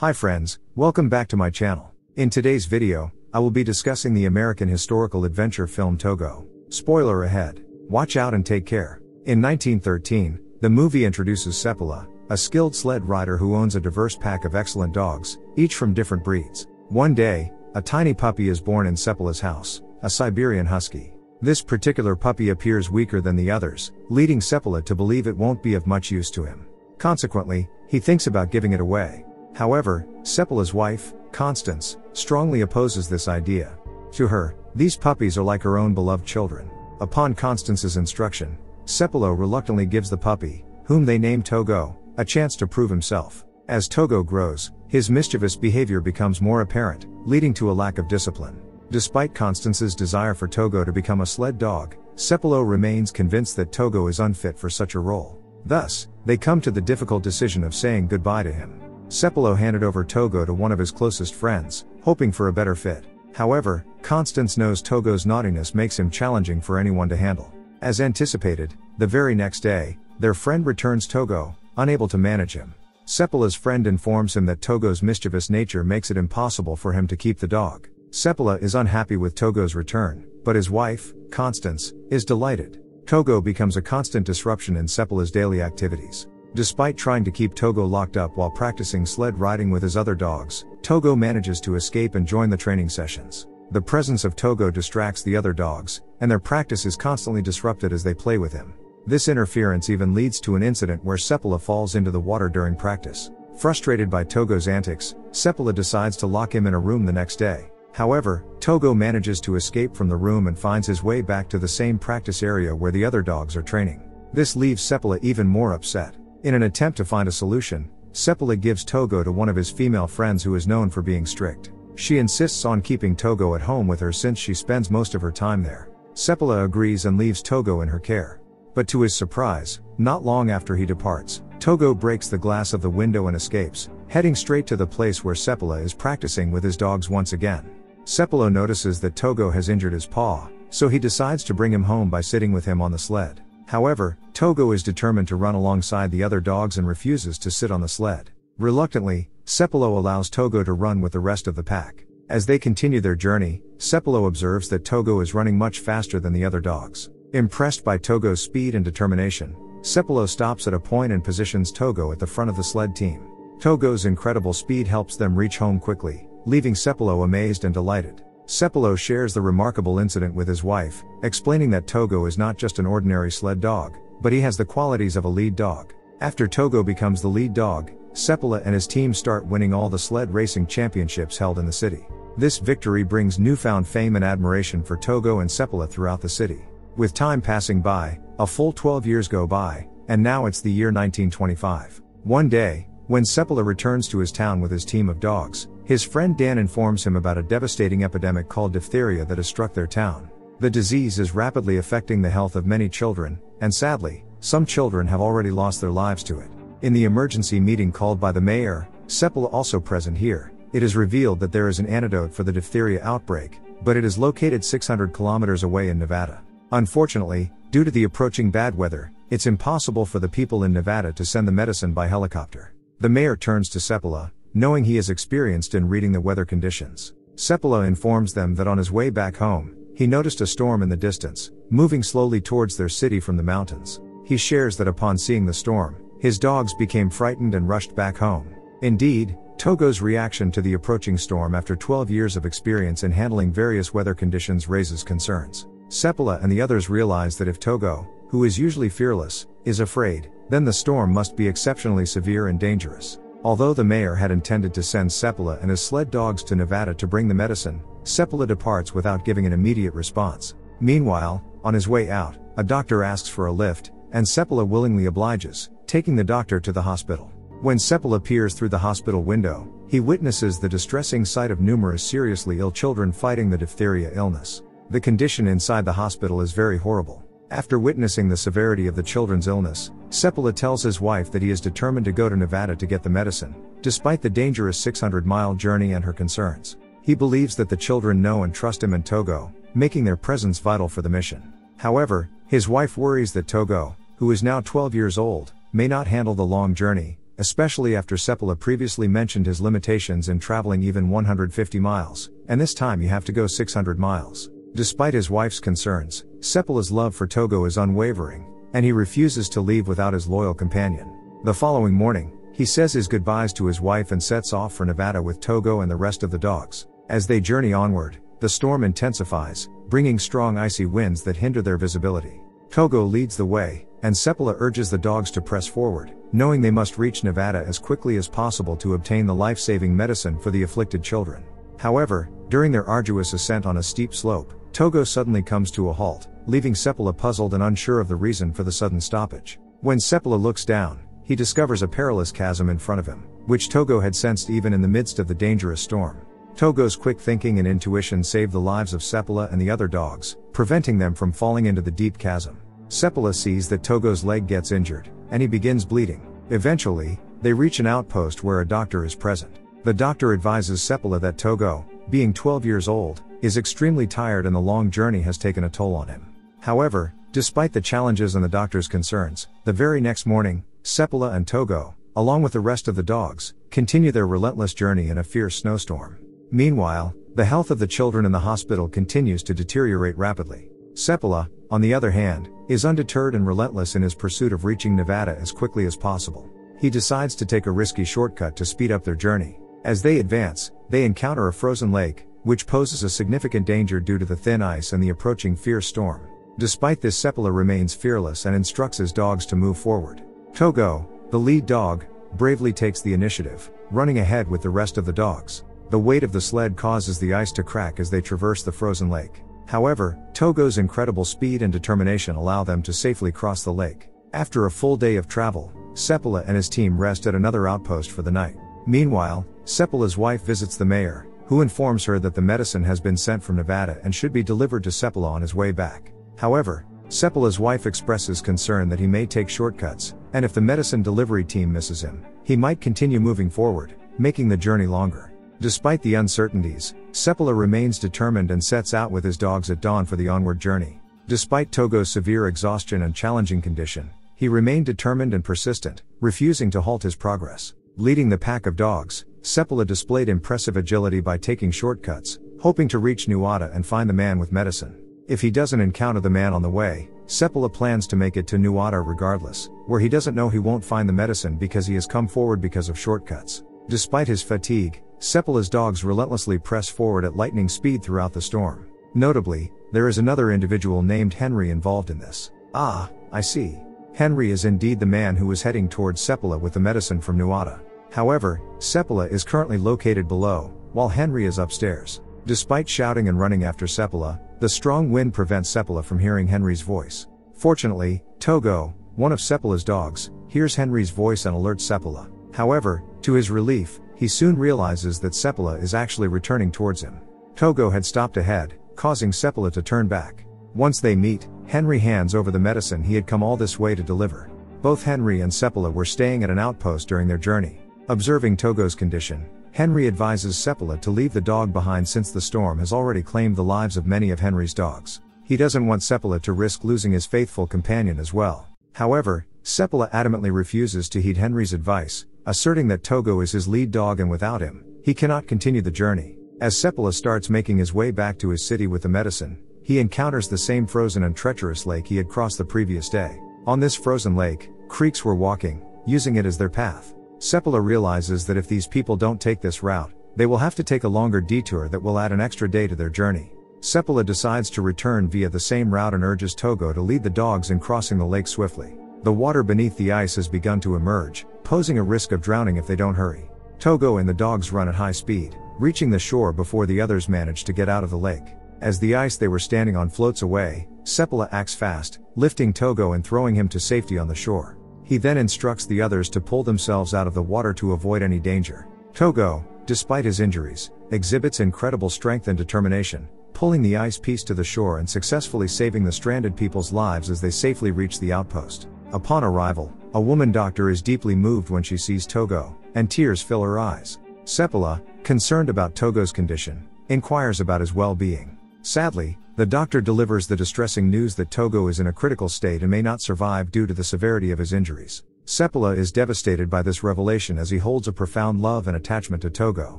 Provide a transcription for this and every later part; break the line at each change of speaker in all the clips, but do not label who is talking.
Hi friends, welcome back to my channel. In today's video, I will be discussing the American historical adventure film Togo. Spoiler ahead. Watch out and take care. In 1913, the movie introduces Seppala, a skilled sled rider who owns a diverse pack of excellent dogs, each from different breeds. One day, a tiny puppy is born in Seppala's house, a Siberian husky. This particular puppy appears weaker than the others, leading Seppala to believe it won't be of much use to him. Consequently, he thinks about giving it away. However, Seppala's wife, Constance, strongly opposes this idea. To her, these puppies are like her own beloved children. Upon Constance's instruction, Seppala reluctantly gives the puppy, whom they name Togo, a chance to prove himself. As Togo grows, his mischievous behavior becomes more apparent, leading to a lack of discipline. Despite Constance's desire for Togo to become a sled dog, Seppala remains convinced that Togo is unfit for such a role. Thus, they come to the difficult decision of saying goodbye to him. Seppala handed over Togo to one of his closest friends, hoping for a better fit. However, Constance knows Togo's naughtiness makes him challenging for anyone to handle. As anticipated, the very next day, their friend returns Togo, unable to manage him. Seppala's friend informs him that Togo's mischievous nature makes it impossible for him to keep the dog. Seppala is unhappy with Togo's return, but his wife, Constance, is delighted. Togo becomes a constant disruption in Seppala's daily activities. Despite trying to keep Togo locked up while practicing sled riding with his other dogs, Togo manages to escape and join the training sessions. The presence of Togo distracts the other dogs, and their practice is constantly disrupted as they play with him. This interference even leads to an incident where Seppala falls into the water during practice. Frustrated by Togo's antics, Seppala decides to lock him in a room the next day. However, Togo manages to escape from the room and finds his way back to the same practice area where the other dogs are training. This leaves Seppala even more upset. In an attempt to find a solution, Seppala gives Togo to one of his female friends who is known for being strict. She insists on keeping Togo at home with her since she spends most of her time there. Seppala agrees and leaves Togo in her care. But to his surprise, not long after he departs, Togo breaks the glass of the window and escapes, heading straight to the place where Seppala is practicing with his dogs once again. Seppala notices that Togo has injured his paw, so he decides to bring him home by sitting with him on the sled. However, Togo is determined to run alongside the other dogs and refuses to sit on the sled. Reluctantly, Seppala allows Togo to run with the rest of the pack. As they continue their journey, Seppala observes that Togo is running much faster than the other dogs. Impressed by Togo's speed and determination, Seppala stops at a point and positions Togo at the front of the sled team. Togo's incredible speed helps them reach home quickly, leaving Seppala amazed and delighted. Seppala shares the remarkable incident with his wife, explaining that Togo is not just an ordinary sled dog, but he has the qualities of a lead dog. After Togo becomes the lead dog, Seppala and his team start winning all the sled racing championships held in the city. This victory brings newfound fame and admiration for Togo and Seppala throughout the city. With time passing by, a full 12 years go by, and now it's the year 1925. One day, when Seppala returns to his town with his team of dogs, his friend Dan informs him about a devastating epidemic called diphtheria that has struck their town. The disease is rapidly affecting the health of many children, and sadly, some children have already lost their lives to it. In the emergency meeting called by the mayor, Seppala also present here, it is revealed that there is an antidote for the diphtheria outbreak, but it is located 600 kilometers away in Nevada. Unfortunately, due to the approaching bad weather, it's impossible for the people in Nevada to send the medicine by helicopter. The mayor turns to Seppala, knowing he is experienced in reading the weather conditions. Seppala informs them that on his way back home, he noticed a storm in the distance, moving slowly towards their city from the mountains. He shares that upon seeing the storm, his dogs became frightened and rushed back home. Indeed, Togo's reaction to the approaching storm after 12 years of experience in handling various weather conditions raises concerns. Seppala and the others realize that if Togo, who is usually fearless, is afraid, then the storm must be exceptionally severe and dangerous. Although the mayor had intended to send Seppala and his sled dogs to Nevada to bring the medicine, Seppala departs without giving an immediate response. Meanwhile, on his way out, a doctor asks for a lift, and Seppala willingly obliges, taking the doctor to the hospital. When Seppala peers through the hospital window, he witnesses the distressing sight of numerous seriously ill children fighting the diphtheria illness. The condition inside the hospital is very horrible. After witnessing the severity of the children's illness, Seppala tells his wife that he is determined to go to Nevada to get the medicine, despite the dangerous 600-mile journey and her concerns. He believes that the children know and trust him and Togo, making their presence vital for the mission. However, his wife worries that Togo, who is now 12 years old, may not handle the long journey, especially after Seppala previously mentioned his limitations in traveling even 150 miles, and this time you have to go 600 miles. Despite his wife's concerns, Seppala's love for Togo is unwavering, and he refuses to leave without his loyal companion. The following morning, he says his goodbyes to his wife and sets off for Nevada with Togo and the rest of the dogs. As they journey onward, the storm intensifies, bringing strong icy winds that hinder their visibility. Togo leads the way, and Seppala urges the dogs to press forward, knowing they must reach Nevada as quickly as possible to obtain the life-saving medicine for the afflicted children. However, during their arduous ascent on a steep slope, Togo suddenly comes to a halt, leaving Seppala puzzled and unsure of the reason for the sudden stoppage. When Seppala looks down, he discovers a perilous chasm in front of him, which Togo had sensed even in the midst of the dangerous storm. Togo's quick thinking and intuition save the lives of Seppala and the other dogs, preventing them from falling into the deep chasm. Seppala sees that Togo's leg gets injured, and he begins bleeding. Eventually, they reach an outpost where a doctor is present. The doctor advises Seppala that Togo, being 12 years old, is extremely tired and the long journey has taken a toll on him. However, despite the challenges and the doctor's concerns, the very next morning, Seppala and Togo, along with the rest of the dogs, continue their relentless journey in a fierce snowstorm. Meanwhile, the health of the children in the hospital continues to deteriorate rapidly. Seppala, on the other hand, is undeterred and relentless in his pursuit of reaching Nevada as quickly as possible. He decides to take a risky shortcut to speed up their journey. As they advance, they encounter a frozen lake, which poses a significant danger due to the thin ice and the approaching fierce storm. Despite this, Seppala remains fearless and instructs his dogs to move forward. Togo, the lead dog, bravely takes the initiative, running ahead with the rest of the dogs. The weight of the sled causes the ice to crack as they traverse the frozen lake. However, Togo's incredible speed and determination allow them to safely cross the lake. After a full day of travel, Seppala and his team rest at another outpost for the night. Meanwhile, Seppala's wife visits the mayor, who informs her that the medicine has been sent from Nevada and should be delivered to Seppala on his way back. However, Seppala's wife expresses concern that he may take shortcuts, and if the medicine delivery team misses him, he might continue moving forward, making the journey longer. Despite the uncertainties, Seppala remains determined and sets out with his dogs at dawn for the onward journey. Despite Togo's severe exhaustion and challenging condition, he remained determined and persistent, refusing to halt his progress. Leading the pack of dogs, Seppala displayed impressive agility by taking shortcuts, hoping to reach Nuada and find the man with medicine. If he doesn't encounter the man on the way, Seppala plans to make it to Nuada regardless, where he doesn't know he won't find the medicine because he has come forward because of shortcuts. Despite his fatigue, Seppala's dogs relentlessly press forward at lightning speed throughout the storm. Notably, there is another individual named Henry involved in this. Ah, I see. Henry is indeed the man who was heading towards Seppala with the medicine from Nuada. However, Seppala is currently located below, while Henry is upstairs. Despite shouting and running after Seppala, the strong wind prevents Seppala from hearing Henry's voice. Fortunately, Togo, one of Seppala's dogs, hears Henry's voice and alerts Seppala. However, to his relief, he soon realizes that Seppala is actually returning towards him. Togo had stopped ahead, causing Seppala to turn back. Once they meet, Henry hands over the medicine he had come all this way to deliver. Both Henry and Seppala were staying at an outpost during their journey. Observing Togo's condition, Henry advises Seppala to leave the dog behind since the storm has already claimed the lives of many of Henry's dogs. He doesn't want Seppala to risk losing his faithful companion as well. However, Seppala adamantly refuses to heed Henry's advice, asserting that Togo is his lead dog and without him, he cannot continue the journey. As Seppala starts making his way back to his city with the medicine, he encounters the same frozen and treacherous lake he had crossed the previous day. On this frozen lake, Creeks were walking, using it as their path. Seppala realizes that if these people don't take this route, they will have to take a longer detour that will add an extra day to their journey. Seppala decides to return via the same route and urges Togo to lead the dogs in crossing the lake swiftly. The water beneath the ice has begun to emerge, posing a risk of drowning if they don't hurry. Togo and the dogs run at high speed, reaching the shore before the others manage to get out of the lake. As the ice they were standing on floats away, Seppala acts fast, lifting Togo and throwing him to safety on the shore. He then instructs the others to pull themselves out of the water to avoid any danger. Togo, despite his injuries, exhibits incredible strength and determination, pulling the ice piece to the shore and successfully saving the stranded people's lives as they safely reach the outpost. Upon arrival, a woman doctor is deeply moved when she sees Togo, and tears fill her eyes. Seppala, concerned about Togo's condition, inquires about his well-being. Sadly, the doctor delivers the distressing news that Togo is in a critical state and may not survive due to the severity of his injuries. Sepala is devastated by this revelation as he holds a profound love and attachment to Togo.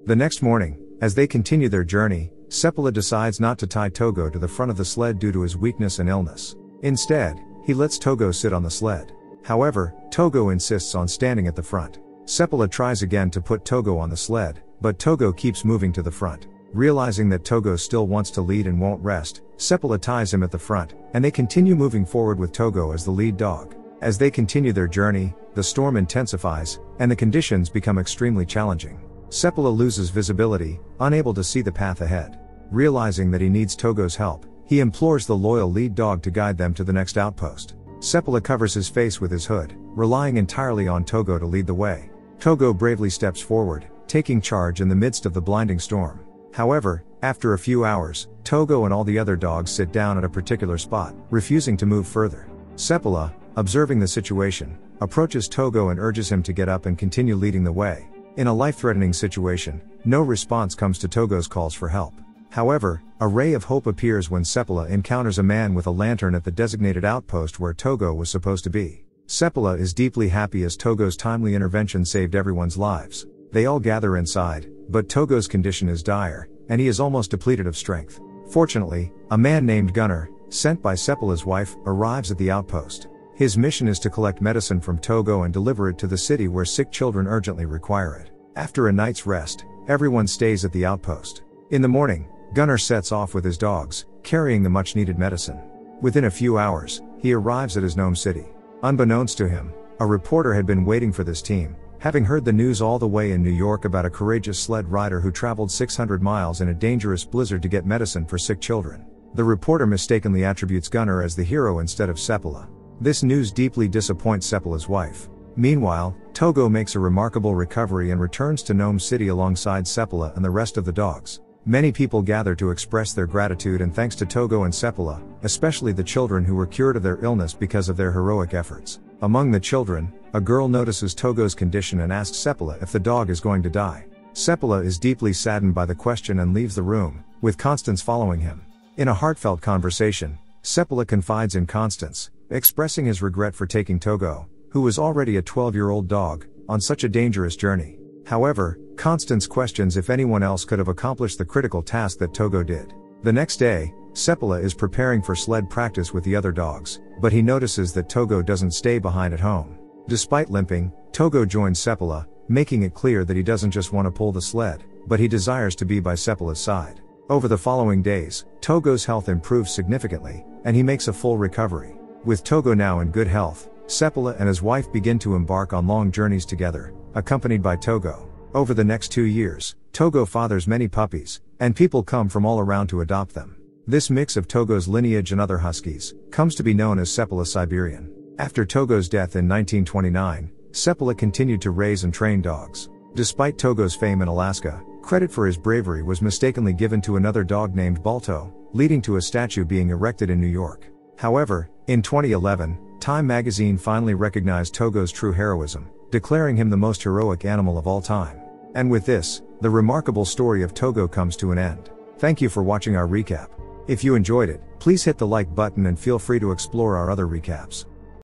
The next morning, as they continue their journey, Sepala decides not to tie Togo to the front of the sled due to his weakness and illness. Instead, he lets Togo sit on the sled. However, Togo insists on standing at the front. Sepala tries again to put Togo on the sled, but Togo keeps moving to the front. Realizing that Togo still wants to lead and won't rest, Sepala ties him at the front, and they continue moving forward with Togo as the lead dog. As they continue their journey, the storm intensifies, and the conditions become extremely challenging. Sepala loses visibility, unable to see the path ahead. Realizing that he needs Togo's help, he implores the loyal lead dog to guide them to the next outpost. Sepala covers his face with his hood, relying entirely on Togo to lead the way. Togo bravely steps forward, taking charge in the midst of the blinding storm. However, after a few hours, Togo and all the other dogs sit down at a particular spot, refusing to move further. Sepala, observing the situation, approaches Togo and urges him to get up and continue leading the way. In a life-threatening situation, no response comes to Togo's calls for help. However, a ray of hope appears when Sepala encounters a man with a lantern at the designated outpost where Togo was supposed to be. Sepala is deeply happy as Togo's timely intervention saved everyone's lives. They all gather inside, but Togo's condition is dire, and he is almost depleted of strength. Fortunately, a man named Gunnar, sent by Sepala's wife, arrives at the outpost. His mission is to collect medicine from Togo and deliver it to the city where sick children urgently require it. After a night's rest, everyone stays at the outpost. In the morning, Gunnar sets off with his dogs, carrying the much-needed medicine. Within a few hours, he arrives at his Nome city. Unbeknownst to him, a reporter had been waiting for this team, having heard the news all the way in New York about a courageous sled rider who traveled 600 miles in a dangerous blizzard to get medicine for sick children. The reporter mistakenly attributes Gunnar as the hero instead of Sepala. This news deeply disappoints Sepala's wife. Meanwhile, Togo makes a remarkable recovery and returns to Nome City alongside Sepala and the rest of the dogs. Many people gather to express their gratitude and thanks to Togo and Sepala, especially the children who were cured of their illness because of their heroic efforts. Among the children, a girl notices Togo's condition and asks Sepala if the dog is going to die. Sepala is deeply saddened by the question and leaves the room, with Constance following him. In a heartfelt conversation, Sepala confides in Constance, expressing his regret for taking Togo, who was already a 12-year-old dog, on such a dangerous journey. However, Constance questions if anyone else could have accomplished the critical task that Togo did. The next day, Sepala is preparing for sled practice with the other dogs, but he notices that Togo doesn't stay behind at home. Despite limping, Togo joins Sepala, making it clear that he doesn't just want to pull the sled, but he desires to be by Sepala's side. Over the following days, Togo's health improves significantly, and he makes a full recovery. With Togo now in good health, Sepala and his wife begin to embark on long journeys together, accompanied by Togo. Over the next 2 years, Togo fathers many puppies, and people come from all around to adopt them. This mix of Togo's lineage and other huskies comes to be known as Sepala Siberian. After Togo's death in 1929, Sepala continued to raise and train dogs. Despite Togo's fame in Alaska, credit for his bravery was mistakenly given to another dog named Balto, leading to a statue being erected in New York. However, in 2011, Time magazine finally recognized Togo's true heroism, declaring him the most heroic animal of all time. And with this, the remarkable story of Togo comes to an end. Thank you for watching our recap. If you enjoyed it, please hit the like button and feel free to explore our other recaps.